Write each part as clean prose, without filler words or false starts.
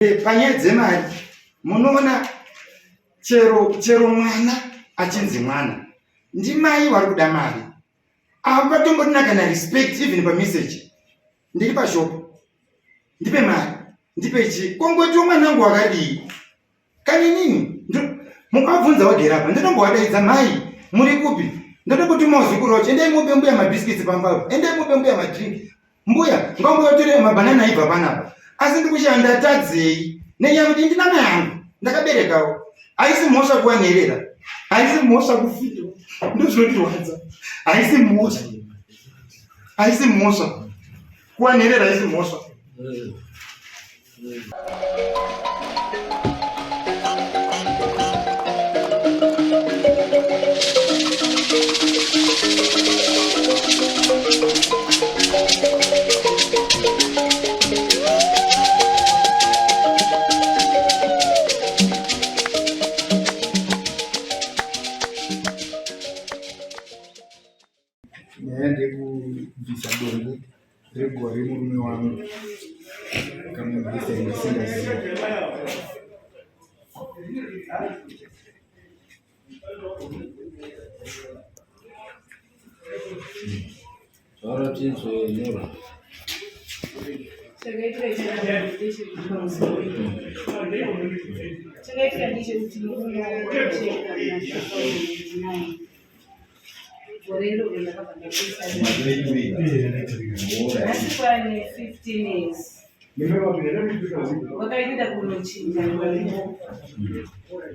Panyaya dzemari munoona chero mwana achinzi mwana ndimai wari kuda mari apatomborina kana respect even pamessage ndiri pashopo ndipe mari ndipe chi kongoti mwanangu wakadii kani nini mukabvunza wagera apa ndotombowadaidza mai muri kupi ndotombotuma zukuru wacho endai mupe mbuya mabhisikitsi pambavo endai mupe mbuya madrink mbuya ngambuyotore mabhanana aibva panapa asi ndikushanda tadzei nenyaya kuti ndina mai yangu ndakaberekawo haisi mhosva kuwanherera haisi mhosva kufira ndozvinotirwadza haisi mhosva kuwanherera haisi mhosva ndekubvisa dongo regore murume wangu kamubvisa ndisingazivi Gorero ndakabhandakisa asi kwane 15 years wakaenda kunochinja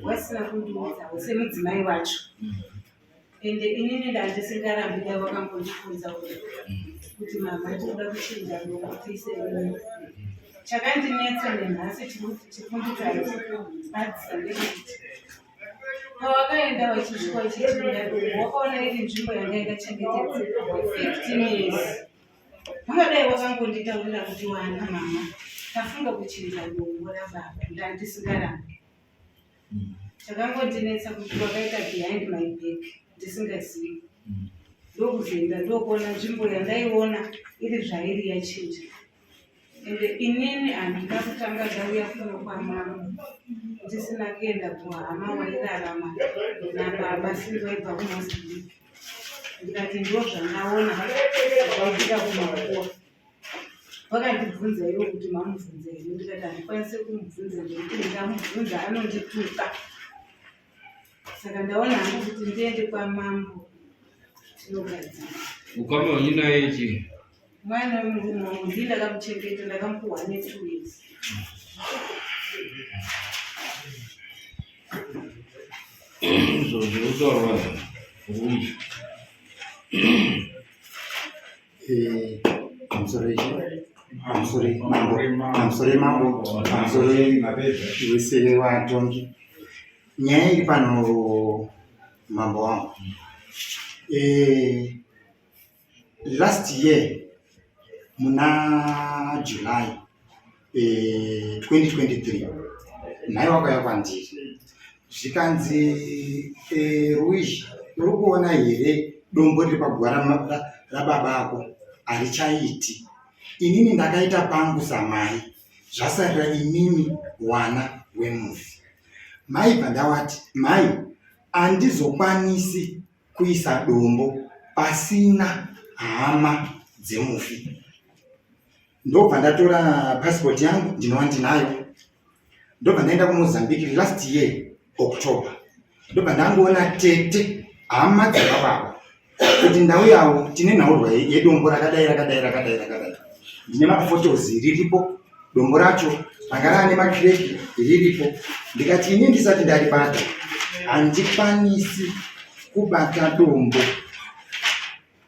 wasina kundiudza semudzimai wacho ende inini ndandisingarambida wakambondifunza kuti mama tinoda kuchinja ndokuti seini chakandinetsa nenhasi chifundikazi adzisa ndekuti pawakaenda wachisvika wachichinja wakaona iri nzvimbo yanga yakachengetedzeka 15 years ungadai wakangonditaurira kuti wana mama tafunga kuchinja dombo rababa ndandisingarambi chakangondinetsa kuti wakaita behind my back ndisingazivi ndokuzoenda ndokuona nzvimbo yandaiona iri zvairi yachinja ende inini handina kutanga ndauya kuno kwamama ndisina kuenda kuhama wairarama nababa sindoibva kumozambique ndikati ndo zvandaona vaida kumakuwa vakandibvunza iwo kuti mamubvunza ine ndikati handikwanisi kumubvunza nekuti ndingamubvunza anondituka saka ndaona hangu kuti ndiende kwamambo tinogadzira ukama wanyinaye chi mwana wemurume wangu ndii ndakamuchengeta ndakamupuhwa ne 2 years zvozotorwa uchi amusore mambo amusore wese watongi nyaya iri pano mambo wangu last year muna July 2023 nhai wakauya kwandiri zvikanzi Ruizhi uri kuona here dombo riri pagwara rababa ako harichaiti. Inini ndakaita pangu samai zvasarira inini wana wemufi. Mai pandawati mai handizokwanisi kuisa dombo pasina hama dzemufi. Ndobva ndatora passport yangu ndinova ndinayo. Ndobva ndaenda kuMozambique last year October. Ndobva ndangoona tete hama dzababa kuti ndau yawo tine nhaurwa yedombo rakadai. Ndine mafotos riripo dombo racho ranga rine makreki riripo. Ndikati ini ndisati ndaribata handikwanisi kubata dombo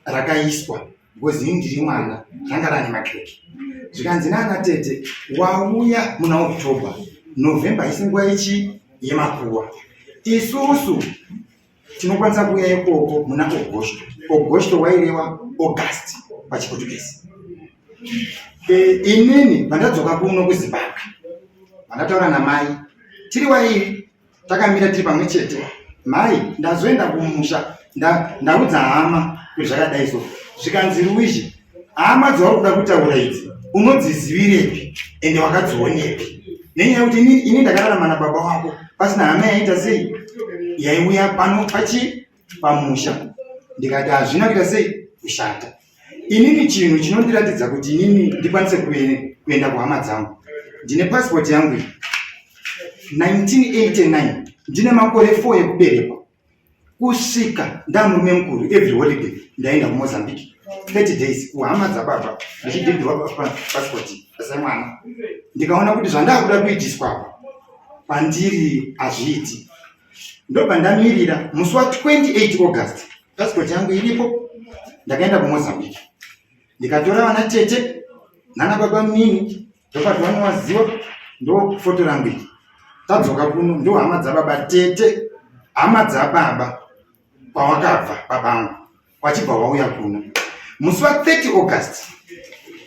rakaiswa because ini ndiri mwana ranga rine makreki. Zvikanzi nana tete wauya muna October, November isinguva ichi yemakuwa. Isusu tinokwanisa kuuya ikoko muna August waireva August pachiportuguese. Inini pandadzoka kuno kuZimbabwe vandataura namai tiri wairi takamira tiri pamwe chete. Mai ndazoenda kumusha ndaudza hama kuti zvakadai so. Zvikanzi Ruizhi hama dzauri kuda kutaura idzi unodzizivirepi ende wakadzionepi? nenyaya yekuti ini ndakararama nababa wako pasina hama yaita sei yaiuya pano pamusha. Ndikati hazvina kuita sei kushata. Inini chinhu chinondiratidza kuti inini ndikwanise kuenda kuhama dzangu, ndine passport yangu 1989, ndine makore 4 ekuberekwa. Kusvika ndamurume mukuru, every holiday ndaenda kuMozambique 30 days kuhama dzababa ndichidhibhirwa passport asamwana. Ndikaona kuti zvandakuda kuitiswa apa pandiri hazviiti, ndobva ndamirira musi wa 28 August passport yangu iripo. Ndakaenda kuMozambique ndikatora vana tete nana baba mini ndokati vanowaziva ndo foto rangu iyi. Tadzoka kuno ndo hama dzababa tete, hama dzababa kwawakabva babangu wachibva wauya kuno. Musi wa 30 August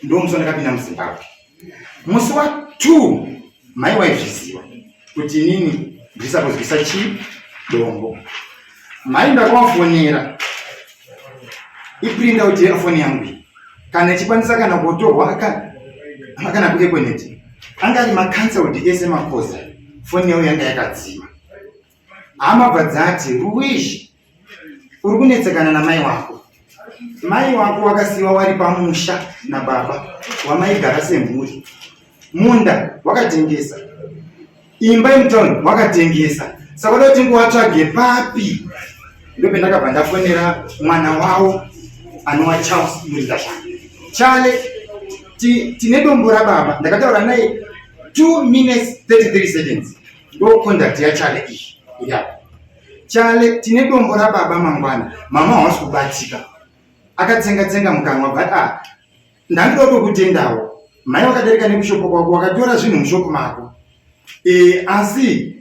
ndo musi wandakapinda muZimbabwe. Musi wa 2 mai waizviziva kuti inini ndisapozvisa chidombo. Mai ndakavafonera iprinda kuti foni yangu kana ichikwanisa kana kutorwa kana kueponeti anga ari macancelled ese makoza, foni yavo yanga yakadzima. Hama bvadzati Ruishi uri kunetsekana namai wako. Mai wako wakasiwa wari pamusha nababa wamaigara semhuri, munda wakatengesa, imba yemutauni wakatengesa, saka uda kuti ngowatsvage papi. Ndope ndakabva ndafonera mwana wavo anova Charles Murizashanga. Chale tine dombo rababa, ndakataura naye 2 minutes 33 seconds ndo contact yaChale iyi iriapo. Chale tine dombo rababa mangwana, mama hawasi kubatika, akatsenga mukanwa bva ndandodo kutendawo. Mai wakadarika nekushopo kwako wakatora zvinhu mushopo mako, asi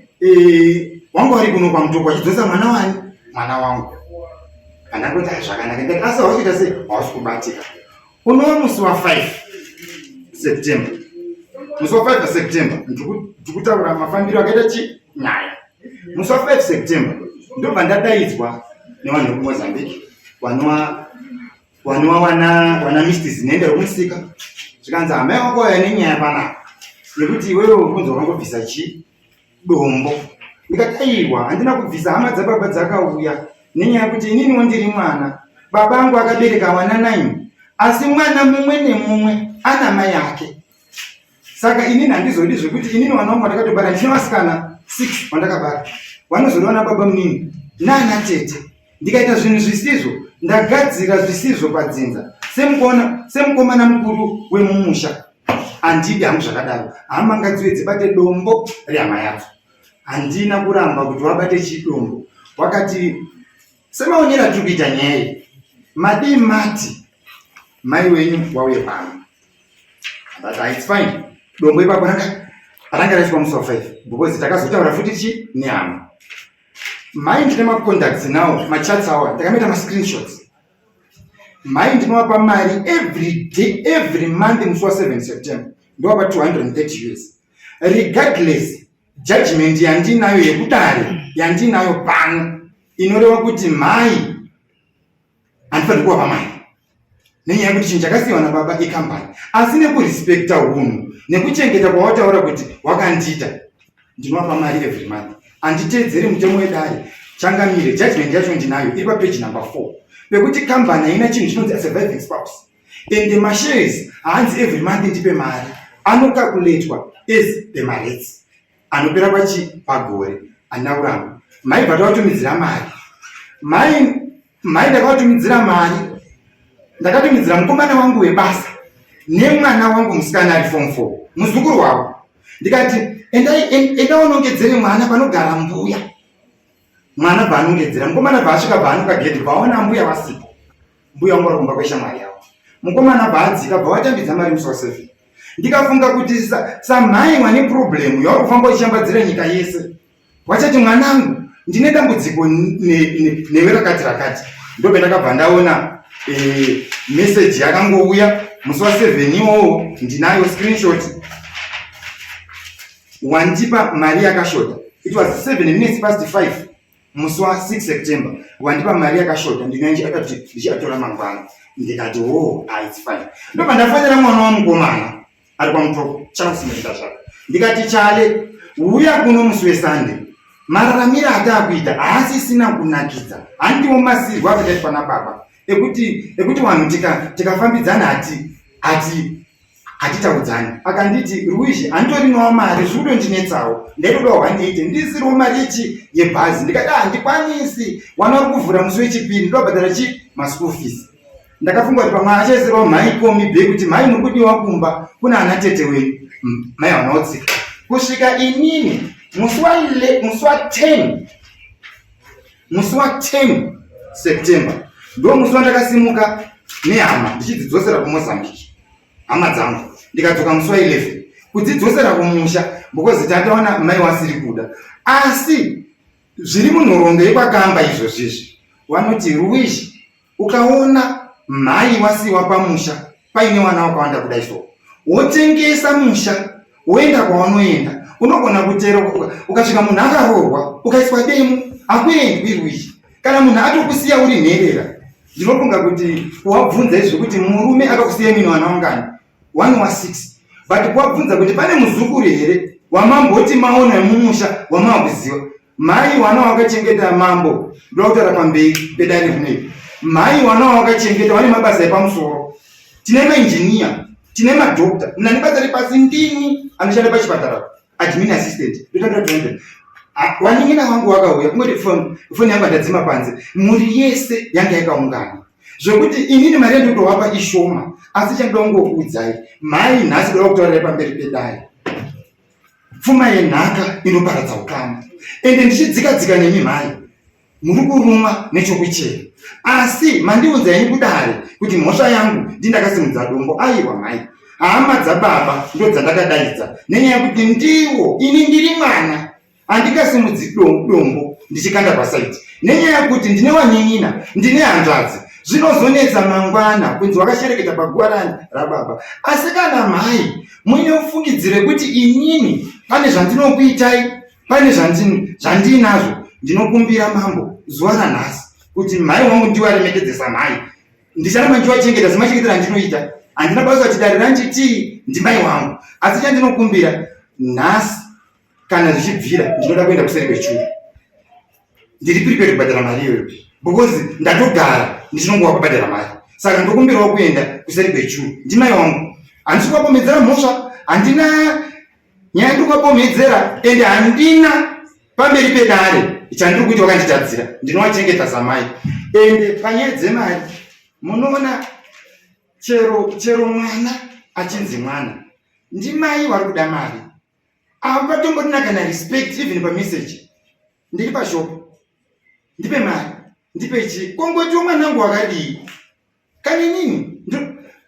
wangu wari kuno kwamutoko wachidzosa mwana wani, mwana wangu. Andangoti zvakanaka, ndati asi hauchiita sei, hausi kubatika. Unova musi wa 5 September, musi wa 5 September ndikutaura mafambiro akaita nyaya. Musi wa 5 September ndobva ndadaidzwa nevanhu vekuMozambique vanova wana mistis nende rokumusika, zvikanzi hamai wako wauya nenyaya panapa yekuti iwewe uri kunzi wakangobvisa chidombo. Ndikati aiwa, handina kubvisa, hama dzababa dzakauya nenyaya yekuti inini ndiri mwana, baba angu akabereka wana 9, asi mwana mumwe nemumwe ana mai yake. Saka inini handizodi zvekuti inini wana wangu ndakatobara ndine vasikana 6 wandakabara, vanozoriwana baba munini nana tete. Ndikaita zvinhu zvisizvo, ndagadzira zvisizvo padzinza semukomana mukuru wemumusha. Handidi hangu zvakadaro, hama ngadziwe dzibate dombo rehama yadzo. Handina kuramba kuti wabate chidombo. Wakati semaonyera tiri kuita nyaya iyi, madii mati mai wenyu wauye pano. But it's fine, dombo ipapo ranga raiswa musi wa 5 because takazotaura futi nehama. Mai ndine macontacts nawo, machats awa ndakamaita mascreenshots. Mai ndinovapa mari every day, every month musi wa 7 September ndovapa 230 US. Regardless judgment yandinayo yekudare yandinayo pano inoreva kuti mai handifaniri kuva pamai nenyaya yekuti chinhu chakasiyiwa nababa ikambani, asi nekurespekta hunhu nekuchengeta kwawataura kuti wakandiita ndinovapa mari every month. Handiteedzeri mutemo wedare, changamire judgment yacho ndinayo iri papage number 4 pekuti kambani haina chinhu chinonzi surviving spouse, and the mashares haanzi every month ndipe mari, anokakuletwa as the marets anopera pagore. Handina kuramba. Mai bva tavatumidzira mari, mai ndakavatumidzira mari, ndakatumidzira mukomana wangu webasa nemwana wangu musikana ari form 4 muzukuru wavo. Ndikati enda unongedzere mwana panogara mbuya. Mwana bvaanongedzera, mukomana bvaasvika bvaanokagedhi bvaona mbuya vasipo, mbuya wangu arikumba kweshamwari yavo. Mukomana bvaadzika bvavatambidza mari musi wa 7. Ndikafunga kuti samhai wane problemu yauri kufamba uchishambadzira nyika yese, wachati mwanangu ndine dambudziko newe rakati. Ndobe ndakabva ndaona message yakangouya musi wa 7 iwowo, ndinayo screenshot. Wandipa mari yakashota, it was 7 minutes past 5 musi wa 6 September. Wandipa mari yakashota, ndinoenje akati ndichatora mangwana. Ndikati it's fine. Ndoba ndafanira mwana wa mukomana ari kwamutoko Charles Murizashanga. ndikati Chale uya kuno musi weSunday mararamiro ataakuita haasisina kunakidza handiwo masirwa akataiti pana baba ekuti vanhu tikafambidzana hatitaudzani. Akanditi Ruishi handitorinawo mari zvikutondinetsawo ndaitodawo 180 ndisiriwo mari ichi yebhazi. Ndikati handikwanisi, wana uri kuvhura musi wechipiri ndobhadhara maschool fees. Ndakafunga kuti pamwe achaisirawo mhai komi bhe kuti mhai muri kudiwa kumba kuna ana tete wenyu mhai wanaotsika. Kusvika inini musi wa 10 September ndo musi wandakasimuka nehama ndichidzidzosera kuMozambique. Hama dzangu ndikadzoka musi wa 11 kudzidzosera kumusha because tataona mai wasiri kuda. Asi zviri munhoroondo yekwakamba izvozvizvi vanoti Ruishi ukaona mhai wasiwa pamusha paine wana wakawanda kudai so wotengesa musha woenda kwawanoenda unogona kutero ukasvika munhu akaroorwa ukaiswa demu akuendwi Ruishi. Kana munhu atokusiya uri nherera ndinofunga kuti wabvunza izvo kuti murume akakusiya mini wana wangani 1 wa 6 but kuwabvunza kuti pane muzukuru here wamamboti maona mumusha wamakuziva mhai wana wakachengeta mambo ndokutaura pamberi pedare rinei mhai wana wakachengeta vane mabasa epamusoro. Tine mainjiniya, tine madhokta, nani basa repasi ndini anoshanda pachipatara admin assistant ndotaura waningina wangu wakauya kungoti foni yangu atadzima panze muri yese yanga yakaungana zvokuti inini mari yandotowapa ishoma asi chandoda kungokuudzai mhai nhasi doda kutaurira pamberi pedare pfuma yenhaka inoparadza ukama ende ndichidzikadzika nemi mhai muri kurumwa nechokuchera asi mandiudzai kudare kuti mhosva yangu ndindakasimudza dombo aiwa mhai hama dzababa ndo dzandakadaidza nenyaya yekuti ndiwo ini ndiri mwana handikasimudzi dombo ndichikanda pasaiti nenyaya yekuti ndine wanyinyina ndine hanzvadzi zvinozonetsa mangwana kunzi wakashereketa paguva rababa. Asi kana mhai muine ufungidzire kuti inini pane zvandinokuitai pane zvandinazvo ndinokumbira mambo zuva ranhasi kuti mhai wangu ndiwo aremekedzesa mhai ndicharamba ndiwachengeta semachengetero andinoita handina basa kuti dare ranjiti ndimai wangu asi chandinokumbira nhasi kana zvichibvira ndinoda kuenda kuseri kwechuru ndiri prepare kubhadhara mari iyoyo because ndatogara ndichinongowa kubhadhara mari saka ndokumbirawo kuenda kuseri kwechuru ndimai wangu handisi kuwapomedzera mhosva handina nyaya ndikuwapomedzera ende handina pamberi pedare chandiri kuti wakanditadzira ndinowachengeta samai. Ende panyaya dzemari munoona chero mwana achinzi mwana ndimai wari kuda mari avatombotina kana respect even pamessage ndiri pashopo ndipe mari ndipe chi kongoti mwanangu wakadii kani nini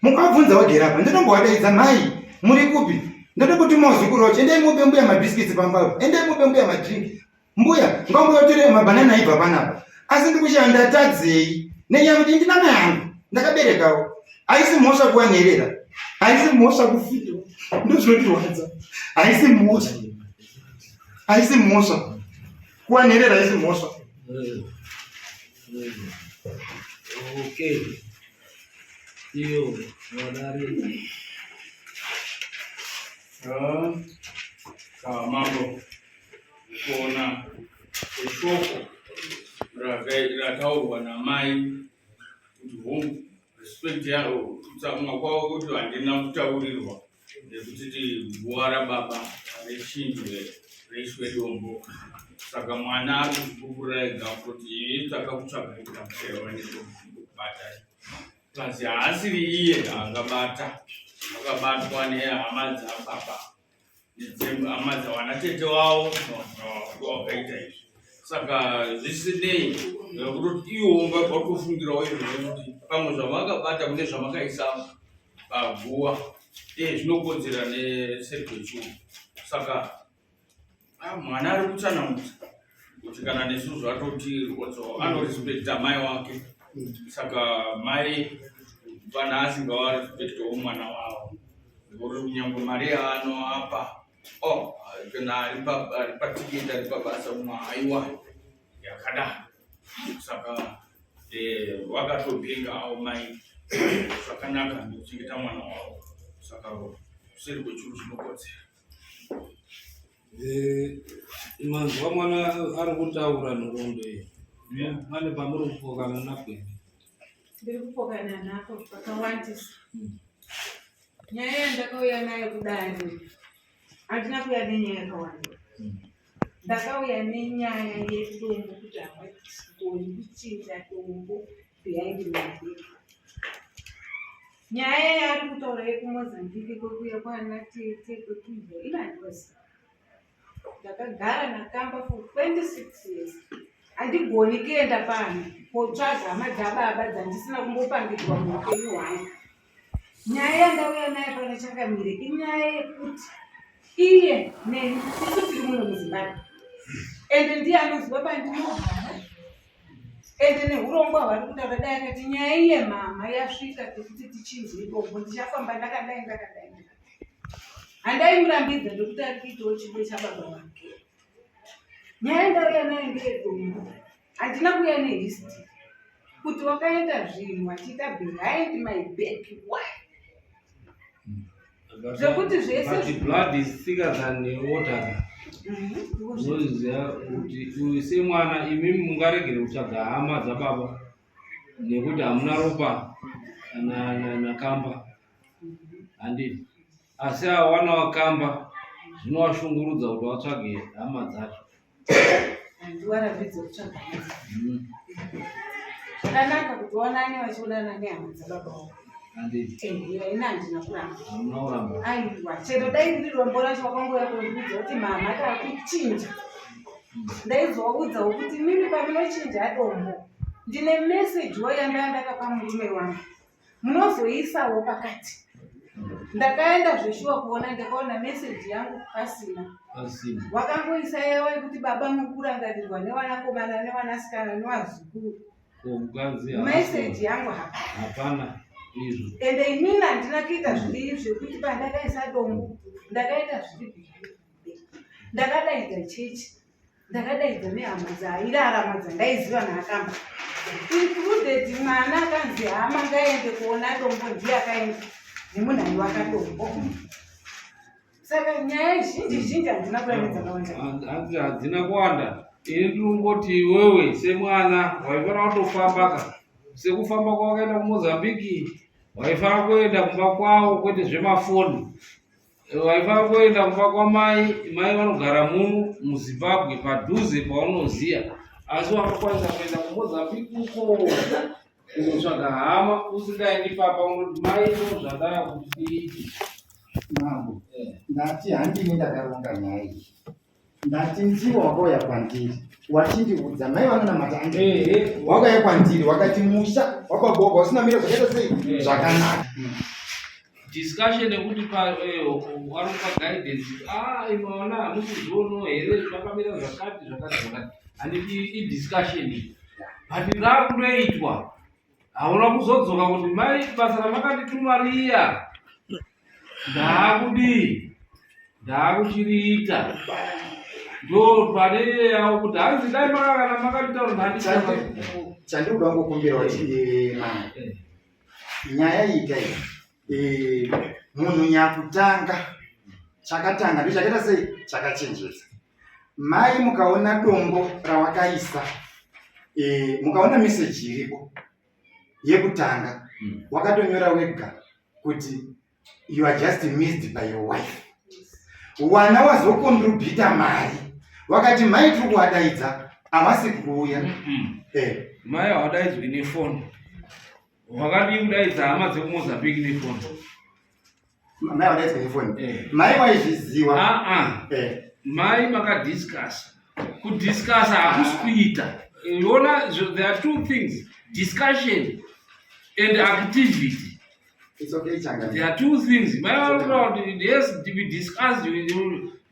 mukabvunza wagerapa ndinombowadaidza mai muri kupi ndotokutumawo zukuru wacho endai mupe mbuya mabhiskitsi pambao endai mupe mbuya madrink mbuya ngamboyotorei mabhanana aibva panapa asi ndikushanda tadzei nenyaya kuti ndina mai yangu ndakaberekawo haisi mhosva kuwanherera haisi mhosva kufirwa ndozvinotirwadza haisi mhosva kuwanherera haisi mhosva. Okay. Iyo wadari. Mambo kuona shoko rataurwa namai kuti respect yao kutsamwa kwavo kuti handina kutaurirwa nekuti guva rababa rechinjwe reiswe dombo saka mwana ari kuzvipupurira ega kuti takakutsvaga itakutewa nekubata kazi haasiri iye angabata akabatwa nehama dzababa hama dzawana tete wavo wakaita izvi saka zvisinei nekuti iwo vatofungirawo izvozvo pamwe zvavakabata kune zvamakaisa paguva zvinokodzera neseri kwechuu saka mwana ari kutsanangura kuti kana nesusu atoti anorespekta mai wake saka mai pana asingawarespektawo mwana wavo ngekuti kunyangwe mari yaanoapa kana ari patiketi ari pabasa mumwe haiwa yakadaro saka vakatopingawo mai zvakanaka nekuchengeta mwana wavo saka kuseri kwechuru zvinokodzera. Manzwa mwana ari kutaura nhoroondo iyi. Pane pamuri kupokana napwe? Ndiri kupokana nako pakawandisa. Nyaya yandakauya nayo kudare handina kuuya nenyaya yakawanda. Ndakauya nenyaya yedombo kuti havagoni kuchinja dombo behind Mozambique. Nyaya yaari kutaura yekuMozambique kwekuuya kwana Tete kwekuibva inandozi. Ndakagara naKamba for 26 years. Handigoni kuenda pano kotsvaga hama dzababa dzandisina kumbopangidzwa muupenyu hwangu. Nyaya yandauya nayo pano chakamire inyaya yekuti iye neni isu tiri muno muZimbabwe ende ndiye anoziva pandinogara ende neurongwa hwari kutaura dai akati nyaya iye mama yasvika tekuti tichinje dombo ndichafamba ndakadai. Handaimurambidza ndokuti ari kuitawo chido chababa wake. Nyaya ndauya nayo ndeyedombo. Handina kuuya nehistory kuti wakaita zvinhu wachiita behind my back. Why? Zvekuti zvese But blood is thicker than water. Unoziva kuti uyu semwana imi mungaregere kutsvaga hama dzababa nekuti hamuna ropa naKamba. Handiti. Asi awana waKamba zvinovashungurudza kuti vatsvage hama dzacho. Handiwaratidza kutsvaga hama. Zvakanaka kuti waonane vachionana nehama dzababa wavo. Handiti. Ina handina kuramba. Hamuna kuramba. Aiwa, chero dai riri dombo racho wakangouya kundiudza kuti mama takuchinja. Ndaizovaudzawo kuti mimi pamunochinja dombo ndine mesejiwo yandanga ndakapa murume wangu. Munozoisawo pakati. Ndakaenda zveshuwa kuona ndakaona meseji yangu pasina. Wakangoisa yawo yekuti baba mukurangarirwa nevanakomana nevanasikana nevazukuru. Meseji yangu hapana. Ende inini handina kuita zviri zvekuti pandakaisa dombo ndakaita zviri. Ndakadaidza chechi, ndakadaidza nehama dzairarama dzandaiziva naKamba. Included mwana akanzi hama ngaende kuona dombo ndiye akaenda nemunhani wakadombo. Saka nyaya zhinji handina kuenda dzakawanda. Hadzina kuwanda. Ini ndinongoti iwewe semwana waifana kutofamba sekufamba kwawakaenda kuMozambique waifana kuenda kumba kwawo kwete zvemafoni. Waifana kuenda kumba kwamai vanogara muZimbabwe padhuze paunoziya. Asi wakakwanisa kuenda kuMozambique uko kunotsvaga hama usingaendi papa unoti mai ndozvadaya kuti iiti. Mambo, ndati handini ndakaronga nyaya iyi. Ndati ndiwo wakauya kwandiri wachindiudza mai vanonamata ande wakauya kwandiri wakati musha wakaboga usina mire zvakaita sei zvakanaka. Discussion yekuti waropa guidance imaona hamuzizvono here zvakamira zvakati. Handiti idiscussion but rakunoitwa. Hauna kuzodzoka kuti mai basa ramakandituma riya ndaakuchiriita. Ndo pane yawo kuti hanzi dai makakana makanditaura chandinoda kungokumbirawo mama nyaya ita iyi munhu nyakutanga chakatanga ndichakaita sei chakachenjesa. Mai mukaona dombo rawakaisa mukaona meseji iripo yekutanga wakatonyora wega kuti you are just missed by your wife. Wana wazokontribhuta mari wakati mai tiri kuwadaidza havasi kuuya. Mai hawadaidzwi nefoni. Wakadi kudaidza hama dzekuMozambique nefoni. Mai hawadaidzwi nefoni. Mai waizviziva. Mai makadiscussa. Kudiscussa hakusi kuita. There are two things, discussion and activity. It's okay, Changa. There are two things. Yes, we discussed,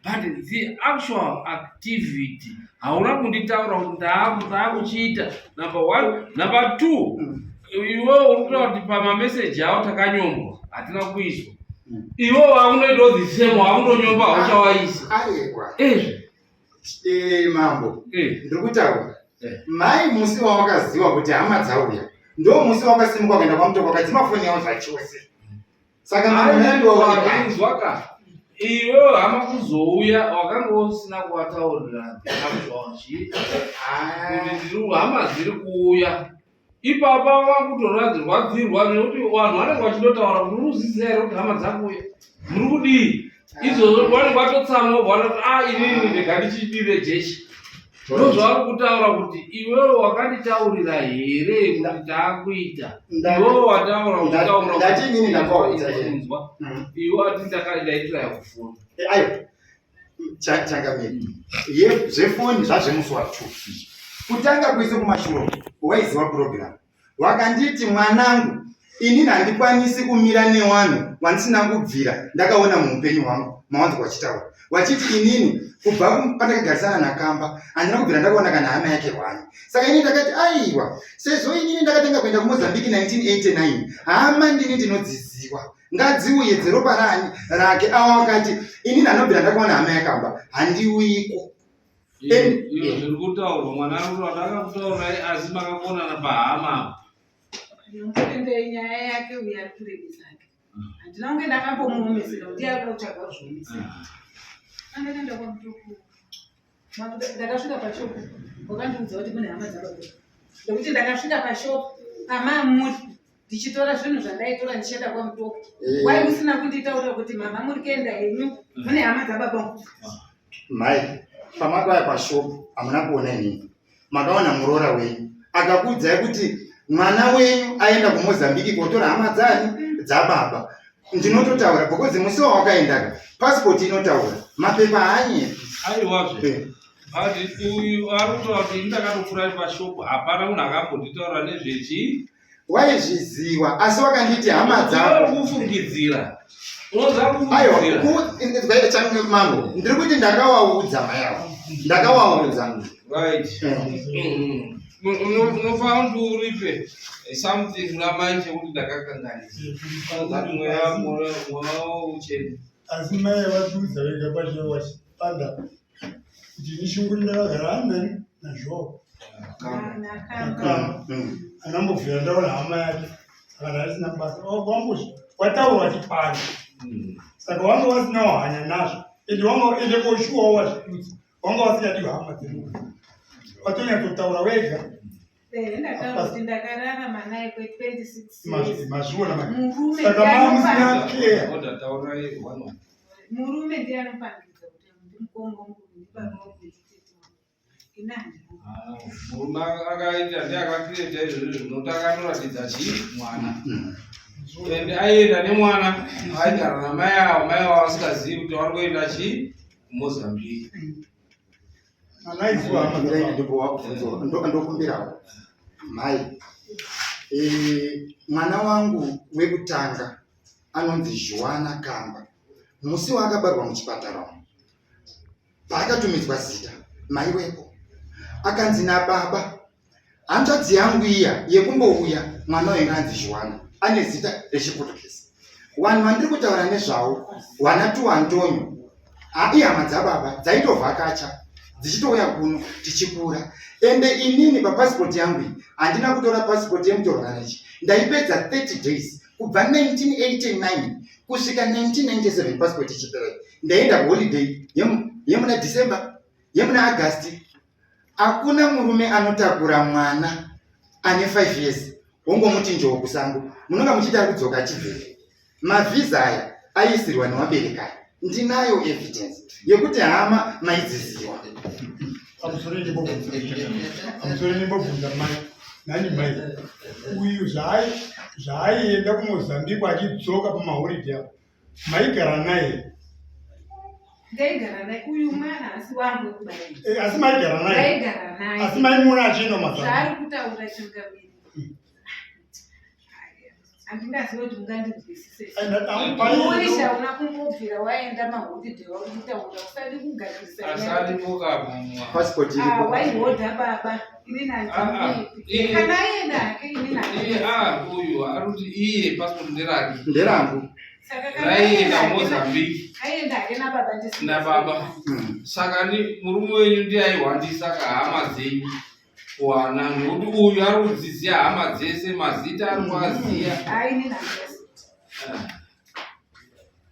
but the actual activity. Hauna kunditaura kuti ndaakuchiita. Number one. Number two, iwe urikuta kuti pamamessage awo takanyombwa hatina kuiswa. Iwe haunoitawo the same, haunonyomba hauchawaisa. Mambo, ndiri kutaura. Mai musi wawakaziva kuti hama dzauya ndo musi wakasimuka kuenda kwamutoko wakadzima foni yawo zvachose. Saka mambo nando wakazwaka iwe hama kuzouya wakanga usina kuwataurira kuti hama dziri kuuya ipapa wakutora dzirwadzirwa nekuti vanhu vanenge vachitotaura kuti unozidzisa here kuti hama dzakuuya muri kudii izvozvo vanenge vatotsamwa vanoti inini ndega ndichidire jeshi ndozvavari kutaura kuti iwewe wakanditaurira here kuti taakuita iwewe wataura ndatinini ndakaudza iwe ati ndaitira yakufunda ayo changamiri zvefoni zvazvemusi wa2 kutanga kuise kumashuro waiziva program wakanditi mwanangu inini handikwanisi kumira nevanhu vandisina kubvira ndakaona muupenyu hwangu mawanzi wachitaura wachiti inini kubva pandakagarisana nakamba handina kubvira ndakaona kana hama yake hwani saka inini ndakati aiwa sezvo inini ndakatanga kuenda kumozambique 1989 hama ndini ndinodziziwa ngadziuye dzeropa rake awo akati inini handinobvira ndakaona hama yakamba handiuyiko zviri kutaurwa mwana ari kuti akakutaurai asi makakonana pahama ndinotendei nyaya yake uya ari kurebesake handina kunge ndakambomuomesera kuti akuda kutsvaga kuzvionesera andakaenda kwamutoku ndakasvika pashopu wakandiudza kuti mune hama dzababa ndokuti ndakasvika pashopu amamuri ndichitora zvinhu zvandaitora ndichienda kwamutoku wai usina kunditaura kuti mama muri kuenda henyu mune hama dzababa mai pamakauya pashopu hamuna kuona inini makaona muroora wenyu akakuudzai kuti mwana wenyu aenda kumozambiki kotora hama dzababa ndinototaura because musi wawakaendaka pasipoti inotaura mapepa haanyepi aiwazve ati uyu ari kutaura kuti ndakatopfurai pashopu hapana munhu akambonditaura nezvechi waizviziva asi wakanditi hama dzavo kufungidzira mango ndiri kuti ndakawaudza mayavo ndakawaudza unofanira kuti uripe something namai chekuti ndakakanganisa mweya uchene asi mai vatiudza vega pacho wachipanda kuti nishunguri ndakagara andani nazvo anambobvira ndaona hama yake akana asina basa wambozvi wataura chipanda saka wanga wasina wahanya nazvo ende koshuwawo wazvidutsa wanga wasingadi hama dzemunhu watonyatsotaura wega ndataura kuti ndakararama naye kwe26 mazviona saka mamusina keya murume ndiye anopangidza kuti ndimukongo inani murume akaita ndiakakireta izvozvo zvinoti akanoratidza chii mwana ende aienda nemwana aigara namai avo mai avo vasingazivi kuti vari kuenda chii kumozambique ndokumbirawo mai mwana wangu wekutanga anonzi Joana Kamba musi waakabarwa muchipatara paakatumidzwa zita mai wepo akanzi nababa hanzvadzi yangu iya yekumbouya mwana wenga anzi Joana ane zita rechiportuguese vanhu vandiri kutaura nezvavo wanatu Antonio ihama dzababa dzaitovhakacha dzichitouya kuno tichikura ende inini papasipoti yangu iyi handina kutora pasipoti yemutorwanachi ndaipedza 30 days kubva 1989 kusvika 1997 pasipoti ichipera ndaenda holiday yemuna December yemuna August hakuna murume anotakura mwana ane 5 years wongomuti njowo kusango munonga muchida kudzoka achibvere mavhiza aya aisirwa newabereki aya ndinayo evidence yekuti hama maidziziwa amusore nimbobvunza mai nani mai uyu zvaaienda kumozambique achidzoka pamahoridi apo maigara naye ndaigara naye uyu mwana asi wangu kubaira asi maigara naye ndaigara naye asi maimuna achienda mazambique zvaari kutaura chingamiri handingaziva kuti mungandinzwisise uisha una kumbobvira waenda maholidhe wauri kutaura usadi kugadzirisa pasipoti waihodha baba inini handii kana aenda hake inini uyu ari kuti iye pasipoti nderangu raienda mozambique aenda hake nababa nababa saka murume wenyu ndiye aihwandisa kahama dzenyu kuwana nekuti uyu ari kudziziya hama dzese mazita ari kuaziya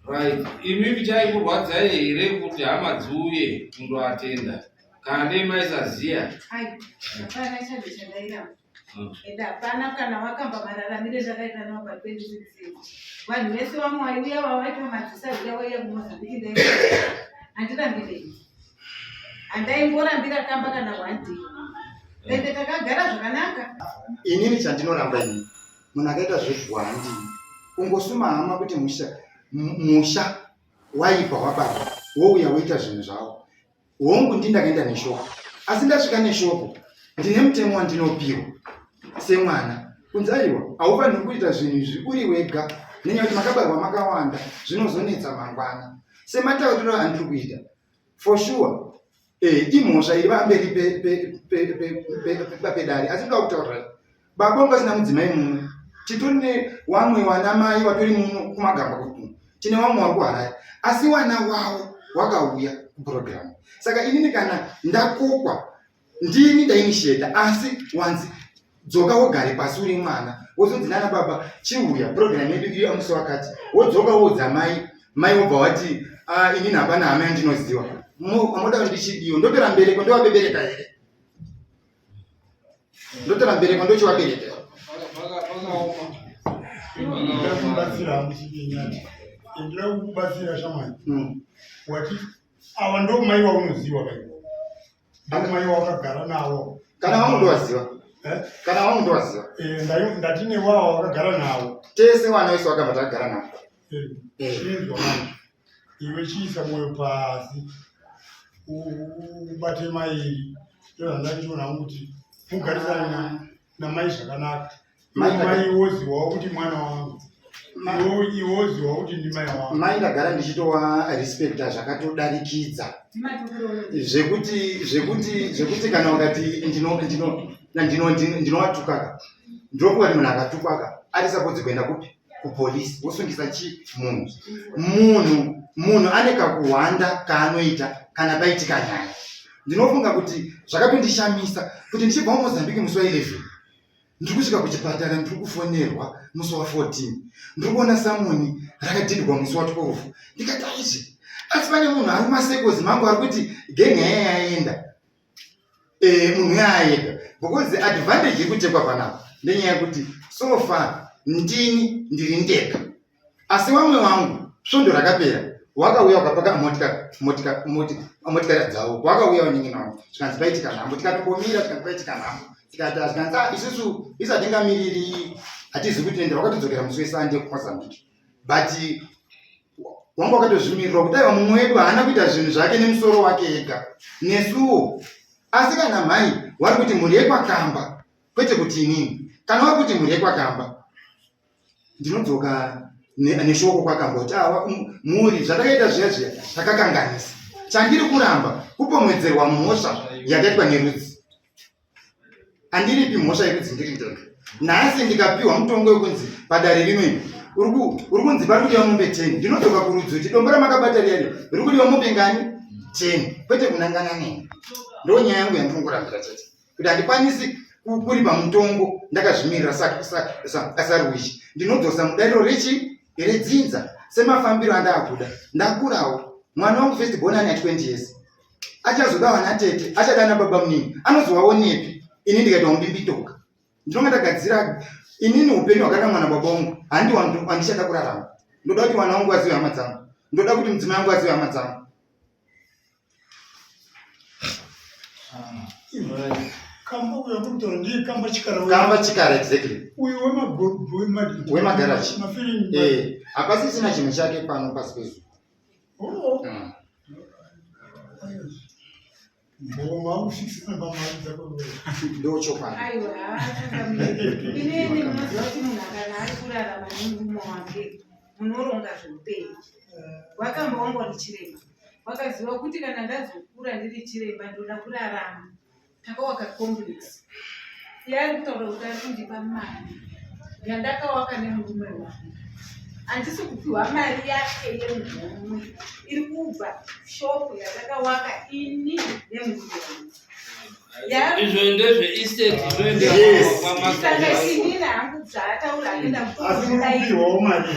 Right. Imi bichaikurwadzai here kuti hama dziuye kundoatenda kana nemaisaziya? Ai, hapana chando chandairamba. Enda hapana kana wakamba mararamire ndakaita nawo pa26 vanhu vese vamwe vaiuya vavaita madzisaziya vaiya kuMozambique ndaita handirambirei, handaimborambira kamba kana 1 day ende takagara zvakanaka. Inini chandinoramba ini munhu akaita zvezvwandi kungosuma hama kuti musha waipa wababa wouya woita zvinhu zvavo. Hongu ndindakaenda neshoko asi ndasvika neshoko ndine mutemo wandinopiwa semwana kunzi aiwa haufaniri kuita zvinhu izvi uri wega nenyaya kuti makabarwa makawanda zvinozonetsa mangwana. Sematauriro andiri kuita for sure imhosva iri pamberi pedare asi ndoda kutaurira baba ungasina mudzimai mumwe titori wamwe wana mai watori muno kumagamba kuti tine wamwe wari kuharare asi wana wavo wakauya kupurogiramu. Saka inini kana ndakokwa ndini ndainisheta asi wanzi dzoka wogare pasi uri mwana wozonzi nana baba chiuya purogiramu yedu iyo amusi wakati wodzoka wodza mai wobva wati inini hapana hama yandinoziva amoda kuti ndichidiwa ndotora mbereko ndowabebereka here ndotora mbereko ndochiwabereka ndakubatsira muchikinyati ndira kukubatsira shamwani wati ava ndo mai vaunoziva ndo mai wakagara navo kana wangu ndowaziva kana wangu ndowaziva ndatine wavo wakagara navo tese wana wese wakabva takagara navo chinzwa manje iwe chiisa mwoyo pasi ubate mairi ndozvandachiona kuti mugarisane namai zvakanaka. Mai wozivawo kuti mwana wangu iwoziva kuti ndimai wangu. Mai ndagara ndichitowa respecta zvakatodarikidza zvekuti kana ukati ndinowatukaka ndokuti munhu akatukaka ari sapodzi kuenda kupi kupolisi wosungisa chi munhu ane kakuhwanda kaanoita kana paitika nyaya. Ndinofunga kuti zvakatondishamisa kuti ndichibva muMozambique musi wa11 ndiri kusvika kuchipatara ndiri kufonerwa musi wa14 ndiri kuona samoni rakadhindwa musi wa12 ndikati aizvi asi pane munhu ari masekozi mangu ari kuti genge yayaenda munhu yaayega because advantage yekuchekwa panapa ndenyaya yekuti so far ndini ndiri ndega asi vamwe vangu svondo rakapera wakauya ukapaka motikari dzavo wakauya uningi navo zvikanzi paitika nhambo tikatombomira tikanzi paitika nhambo tikati azvikanzi isusu isatingamiriri hatizi kuti nenda wakatodzokera musi wesande kuMozambique but wanga wakatozvimirira kuti aiwa mumwe wedu haana kuita zvinhu zvake nemusoro wake ega nesuwo. Asi kana mhai wari kuti mhuri yekwakamba kwete kuti inini kana wari kuti mhuri yekwakamba ndinodzoka neshoko kwakamba kuti muri zvatakaita zviya zviya takakanganisa chandiri kuramba kupomwedzerwa mhosva yakaitwa nerudzi. Handiripi mhosva yerudzi ndiri ndega nhasi ndikapiwa mutongo wekunzi padare rimwe uri kunzi pari kudiwa mombe 10 ndinodzoka kurudzi kuti dombo ramakabata riyari riri kudiwa mombe ngani 10 kwete kunangana neni. Ndo nyaya yangu yandinongorambira chete kuti handikwanisi kuripa mutongo ndakazvimirira saruishi ndinodzosa mudariro redzinza semafambiro andaakuda ndakurawo. Mwana wangu first born ane 20 years achazoda wana tete achadana baba munini anozovaonepi ini ndikaita mubimbitoka ndinonga ndagadzira inini upenyu hwakada mwana baba wangu handichada kurarama. Ndoda kuti mwana wangu azive hama dzangu, ndoda kuti mudzimai wangu azive hama dzangu. Kamba uya kutora ndiye kamba chikara Exactly uyu wemagaraji hapasi sina chinhu chake pano pasi pezu. Ndochokwadi aiwa inini munoziva kuti munhu akana ari kurarama nemurume wake munoronga zveupenyu. Wakamba wangori chiremba wakaziva kuti kana ndazokura ndiri chiremba ndoda kurarama takawaka complex yari kutaura kuti ari kundipa mari yandakawaka nemurume wangu. Handisi kupiwa mari yake yemurume iri kubva shopu yandakawaka ini nemurume wangu. Izvo ndezveestate saka inini hangu dzaataura aenda asi murupiwawo mari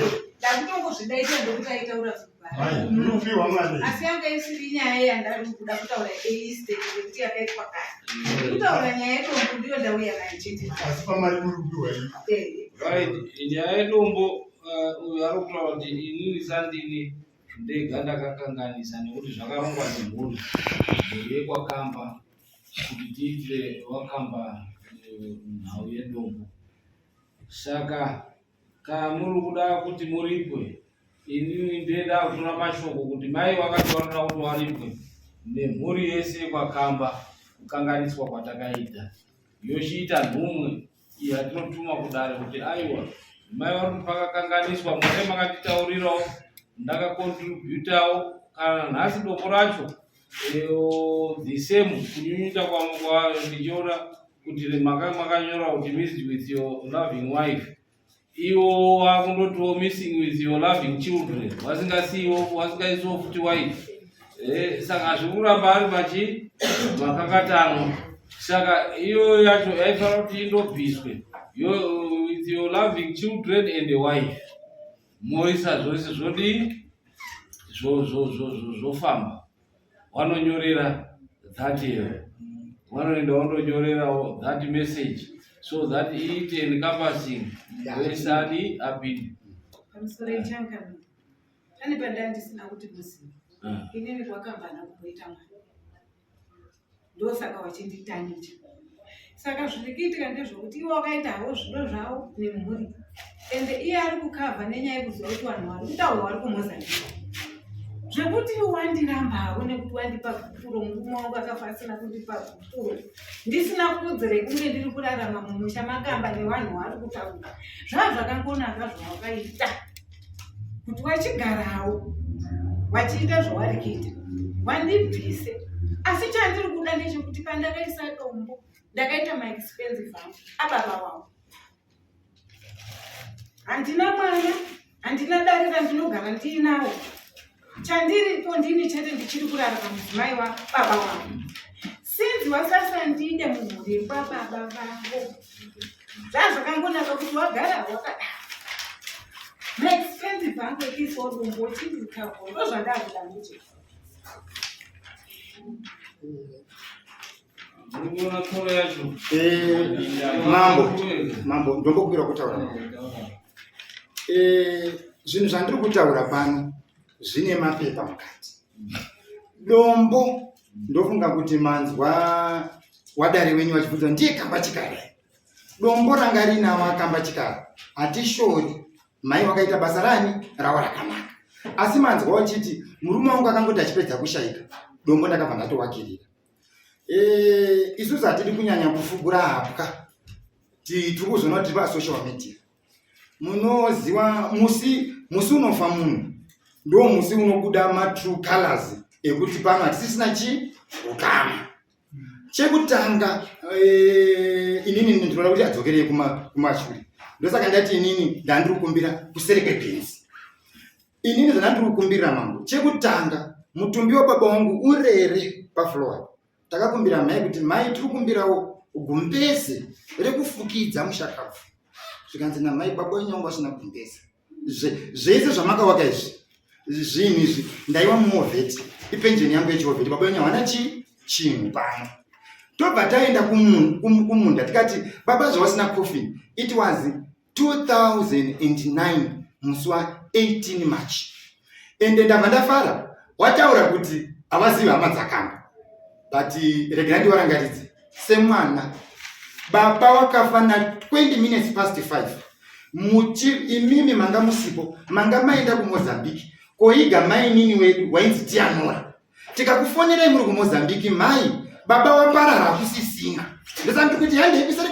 ndakutongozvidaita ndokuti aitaura Hai, unofiwa mwana. asi yanga isiri nyaya yandari kuda kutaura eiste nekuti yakaitwa kare kutaura nyaya yedombo ndiyo ndauya nayo chete Asi pamari murubiwa iyi. Right, nyaya yedombo uyu ari kutaura kuti inini sandini ndega ndakakanganisa nekuti zvakarongwa nemhuri yekwakamba kuti tiitire wakamba nhau yedombo. Saka kana muri kuda kuti muripwe, inini ndeda kutora mashoko kuti mai vakataurira kuti varipwe nemhuri yese kwakamba kukanganiswa kwatakaita yochiita nhumwe iyo yatinotuma kudare kuti aiwa mai vari kuti pakakanganiswa mwari makatitaurirawo ndakakontributawo kana nhasi dombo racho the same kunyunyuta ndichiona kuti makanyora kuti missed with your loving wife, iwo wakundotiwo missing with your loving children, wasingaiziwo futi wife. Saka zvikuramba ari makakatanwa. Saka iyo yacho yaifanira kuti indobviswe with your loving children and the wife. Moisa zvose zvodi zvofamba. Wanonyorera that wanoenda wandonyorerawo that message so that it encompassing wesadi apindi. pamusoro yechankana pane pandanga ndisina kuti muzivi inini kwakambana kumboita mwana ndosaka wachinditanicha. Saka zviri kuitika ndezvokuti iwo wakaita hawo zvido zvavo nemhuri ende iye ari kukavha nenyaya yekuziva kuti vanhu vari kutaurwa vari kumozambika zvekuti wandirambawo nekuti wandipa gupuro nguma wangu akafasina kundipa gupuro ndisina kudzi rekunge ndiri kurarama mumusha makamba nevanhu vari kutaura zvava zvakangonaka zvawakaita kuti wachigarawo wachiita zvawari kuita wandibvise. Asi chandiri kuda ndechekuti pandakaisa dombo ndakaita maexpensive angu ababa wangu, handina mwana, handina dare randinogara ndiinawo, chandiripo ndini chete ndichiri kurarama mudzimai wababa wangu. Sinzi wasasandide mumhuri kwababa vavo zvazvakangonaka kuti wagara wakadaro maexpensive angu ekuisawo dombo chindikavo ndo zvandazvida ndeche. Mambo ndombokubira kutaura. Zvinhu zvandiri kutaura pano zvine mapepa mukati. Dombo ndofunga kuti manzwa wadare wenyu wachibvunza ndiye kamba chikara. Dombo ranga rinawo akamba chikara. Hatishori mai wakaita basa rani rawo rakanaka. Asi manzwa wachiti murume wangu akangoti achipedza kushaika. Dombo ndakabva ndatovakirira. Isusu hatidi kunyanya kufugura hapwa. Tiri kuzona kuti pasocial media. Munoziva musi unofa munhu. Ndo musi unobuda matrue colors ekuti pano hatisisina ukama. Chekutanga inini ndinoda kuti adzokere kumashure. Ndosaka ndati inini ndandiri kukumbira kusereke penzi. Inini zvandiri kukumbira mambo. Chekutanga mutumbi wababa wangu urere pafloor. Takakumbira mai kuti mai tiri kukumbirawo gumbeze rekufukidza mushakafu. Zvikanzi namai baba wenyu asina gumbeze. Zvese zvamakawaka izvi zvinhu izvi ndaiwa mumovheti ipenjeni yangu yechihovheti baba wenyu hawana chinhu pano. Tobva taenda kumunda tikati baba zvawasina coffin. It was 2009 musi wa18 March. Ende ndabva ndafara wataura kuti havazivi hama dzakamba. But regera ndiwarangaridze semwana baba wakafa na 20 minutes past 5 imimi manga musipo manga maenda kuMozambique koiga mai nini wedu wainzi Tianora tikakufonera muri kuMozambique mai baba waparara kusisina ndosandiri kuti hande episari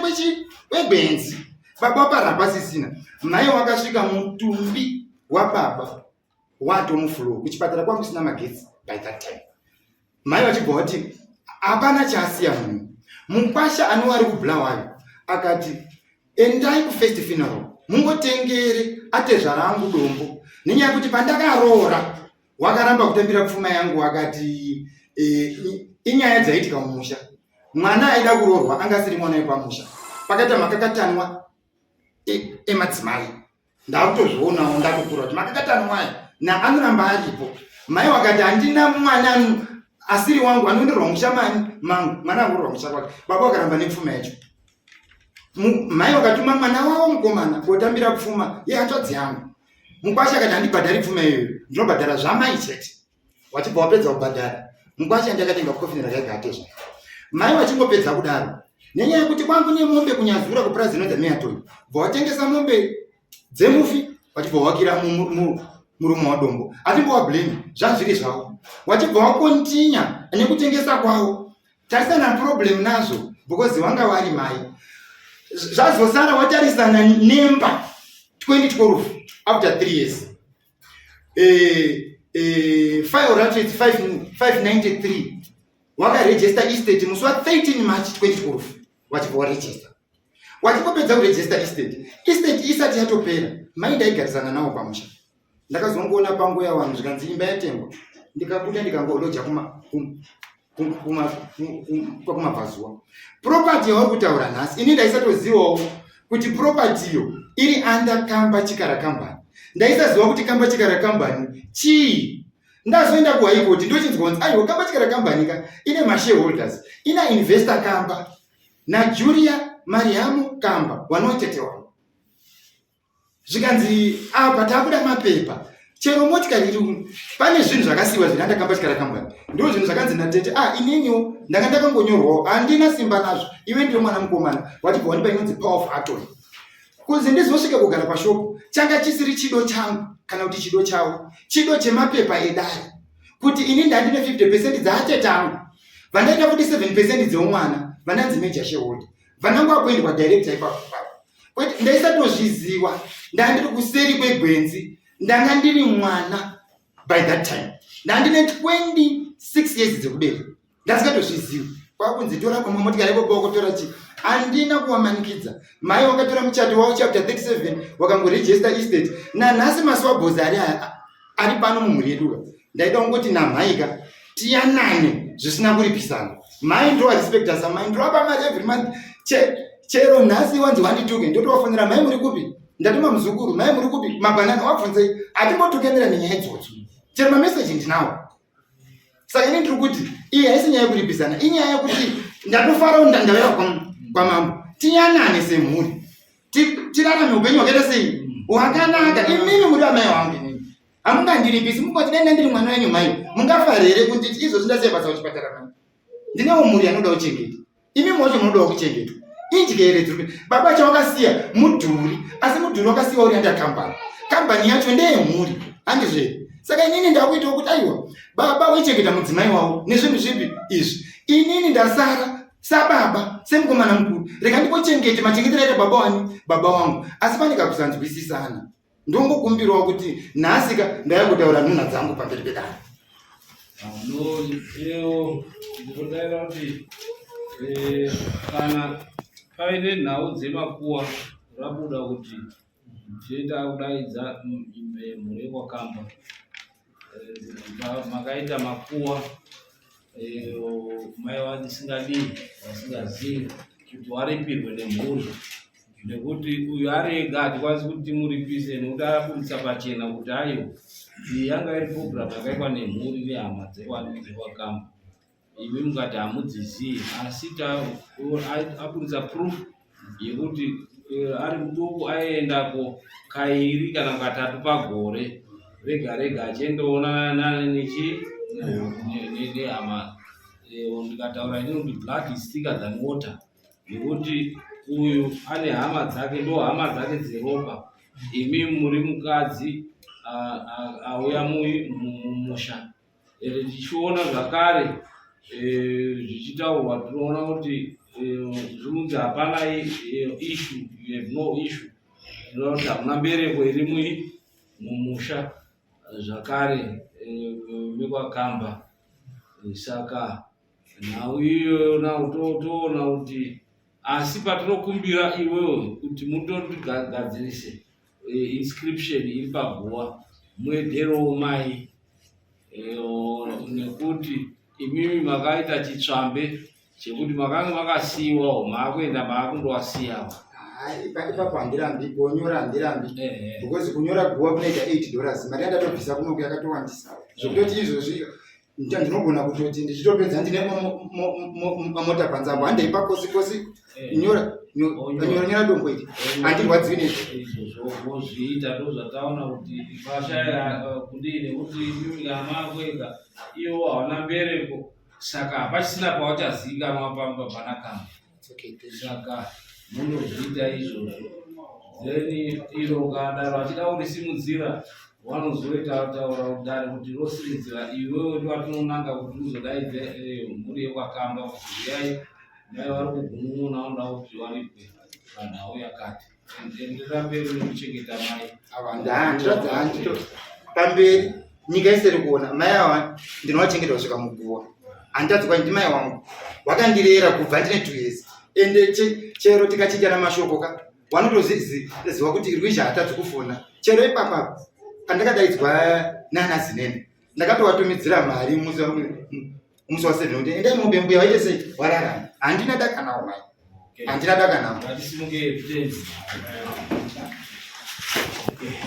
webenzi baba waparara pasisina mai wakasvika mutumbi wababa wato mufloor kuchipatara kwangu kusina magetsi by that time. Mai vachibva vati hapana chaasiya munhu. Mukwasha anowari kuBulawayo akati endai kufirst funeral mungotengere atezva rangu dombo nenyaya yekuti pandakaroora wakaramba kutambira pfuma yangu akati inyaya dzaitika mumusha. Mwana aida kuroorwa anga asiri mwana wepamusha. Pakaita makakatanwa emadzimai ndakutozvionawo ndakukura kuti makakatano wayo anoramba aripo. Mai wakati handina mwana asiri wangu anondirwa mushamani mangu, mwana angorwa musha kwake, baba wakaramba nepfuma yacho. Mai wakatuma mwana wavo mukomana kotambira pfuma yehanzvadzi yangu. Mukwasha akati handibhadhari pfuma iyoyo, ndinobhadhara zvamai chete. Wachibva wapedza kubhadhara, mukwasha ndakatenga kofini rakaga atezva. Mai wachingopedza kudaro, nenyaya yekuti kwangu nemombe kunyazura kupurazi dzaMeatoni, bva watengesa mombe dzemufi, wachibva wakira murume wadombo. Atimbowa blame, zvazviri zvavo. Wachibva wakontinya nekutengesa kwavo. Tarisana problem nazvo, because wanga wari mai. Zvazosara watarisana nemba 2012 after 3 years. File rate 593. Wakaregister estate musi wa 13 March 2012. Wachibva waregister. Wachipopedza kuregister estate. Estate isati yatopera. Mai ndaigarisana nawo pamusha. Ndakazongoona pangu ya vanhu zvikanzi imba yatengwa. Ndikabuda ndikangodoja kumabvazuva. Property yauri kutaura nhasi, ini ndaisatozivawo kuti property iyo iri under Kamba Chikara Company. Ndaisaziva kuti Kamba Chikara Company chii. Ndazoenda kuHigh Court ndochinzwa kunzi aiwa Kamba Chikara Company ine mashareholders, ina investor Kamba naJulia Mariamu Kamba wanotetewa. Zvikanzi apa takuda mapepa. Chero motikari iri pane zvinhu zvakasiwa zvinoenda Kamba Chikara Company. Ndo zvinhu zvakanzi natete ininiwo ndanga ndakangonyorwawo handina simba nazvo. Iwe ndiyo mwana mukomana wachibva wanipa inonzi power of attorney. Kunzi ndizosvika kugara pashopu changa chisiri chido changu kana kuti chido chavo. Chido chemapepa edare. Kuti ini ndandine 50% dzaatete angu. Vandaita kuti 7% dzeumwana vananzi major shareholder. Vanangu apoendwa director ipapo. Kwete ndaisatozviziva. Ndandiri kuseri kwegwenzi. Ndanga ndiri mwana by that time. Ndandine 26 years dzekudera. Ndasikatozviziva. Kwakunzi tora kwa motikari yako tora chi. Andina kuwamanikidza. Mai wakatora muchato wavo chapter 37 wakangoregister estate. Nanhasi masuwa bhozi ari pano mumhuri yedu. Ndaida kungoti namhaika tiyanane zvisina kuripisana. Mai ndo respecta samai ndo apa mari every month. Chero nhasi wanzi wandituke ndotowafonera mai muri kupi? Ndatuma muzukuru mai muri kupi? Mabhanana wabvunzei atimbotukemera nenyaya idzodzo. Chero mamessage ndinawo. Saka ini ndiri kuti iyi haisi nyaya yekuripisana, inyaya yekuti ndatofarawo ndandavera kwamambo. Tiyanane semhuri. Tirarame upenyu hwakaita sei? Hwakanaka. Imimi muri amai wangu. Hamungandiripisi, mungoti dai ndiri mwana wenyu mai. Mungafarira here kuti izvozvi ndasebasa kuchipatara mai. Ndinewo mhuri yanoda kuchengeta. Imi mwacho munoda kuchengeta. Injikere dziri. Baba chawakasiya mudhuri, asi mudhuri wakasiya uri under company. Company yacho ndeyemhuri. Handizve. Saka inini ndakuitawo kuti aiwa baba waichengeta mudzimai wavo nezvinhu zvipi izvi. Inini ndasara sababa semukomana mukuru. Rega ndikochengete machengetero aita baba wangu. Asi pane kakusanzwisisana. Ndongokumbirawo kuti nhasika ndayakutaura nhunha dzangu pamberi pedare. Iyo ndinodaira kuti kana paine nhau dzemakuwa rabuda kuti tienda kudaidza mhuri kwakamba makaita makuwa mai vasingadii vasingazivi kuti waripirwe nemhuri, nekuti uyu ari ega hatikwanisi kuti timuripise nekuti arabudisa pachena kuti aiwa iyi yanga iri programu yakaitwa nemhuri nehama dzekwakamba. Imi mungati hamudzizivi, asi abudisa proof yekuti ari muduku aiendako kairi kana katatu pagore rega rega achiendoonana nehama. Ndikataura inoti blood is thicker than water, nekuti uyu ane hama dzake, ndo hama dzake dzeropa. Imi muri mukadzi auya mumusha. Tichiona zvakare zvichitaurwa tinoona kuti zvinonzi hapana issue, you have no issue. Zvinova kuti hamuna mbereko iri mumusha zvakare mekwakamba. Saka nhau iyona toona kuti asi patinokumbira iwewe kuti mutotigadzirise inscription iri paguwa muederowo mai, nekuti imimi makaita chitsvambe chekuti makanga makasiyiwawo maakuenda maakundowasiyawo. ipapo handirambi kunyora handirambi because kunyora guwa kunoita $8 mari yandatobvisa kunoku yakatowandisa zvokutoti izvozvi ndinogona kutoti ndichitopedza ndine mamota panzambo handeipa kosi nyora dombo iti handirwadziwi nezvozviita ndozvataona kuti pashaya kudini kuti nyunyama kwega iwo hawana mbereko saka hapachisina pawachazivikanwa panakamba saka munozviita izvozvo then iro kadaro achida kurisimudzira wanozoita taura kudare kuti rosiridzira iwewe ndiwatinonanga kuti uzodaidze mhuri yekwakamba kuziyai nai vari kugunun'una unoda kuti varipwe panhau yakati enderera mberi nekuchengeta mai ava ndiradza handito pamberi nyika isiri kuona mai ava ndinovachengeta kusvika muguva handitadzikwa ndimai wangu wakandirera kubva ndine 2 years ende chero tikachityana mashokoka wanotoziva kuti rwizha hatadzi kufona chero ipapapo pandakadaidzwa nana zinene ndakatowatumidzira mari musi wa 7 kuti endai mombe mbuya waite sei wararama handina dakanawo mai handina dakanawo ngatisimuke evidence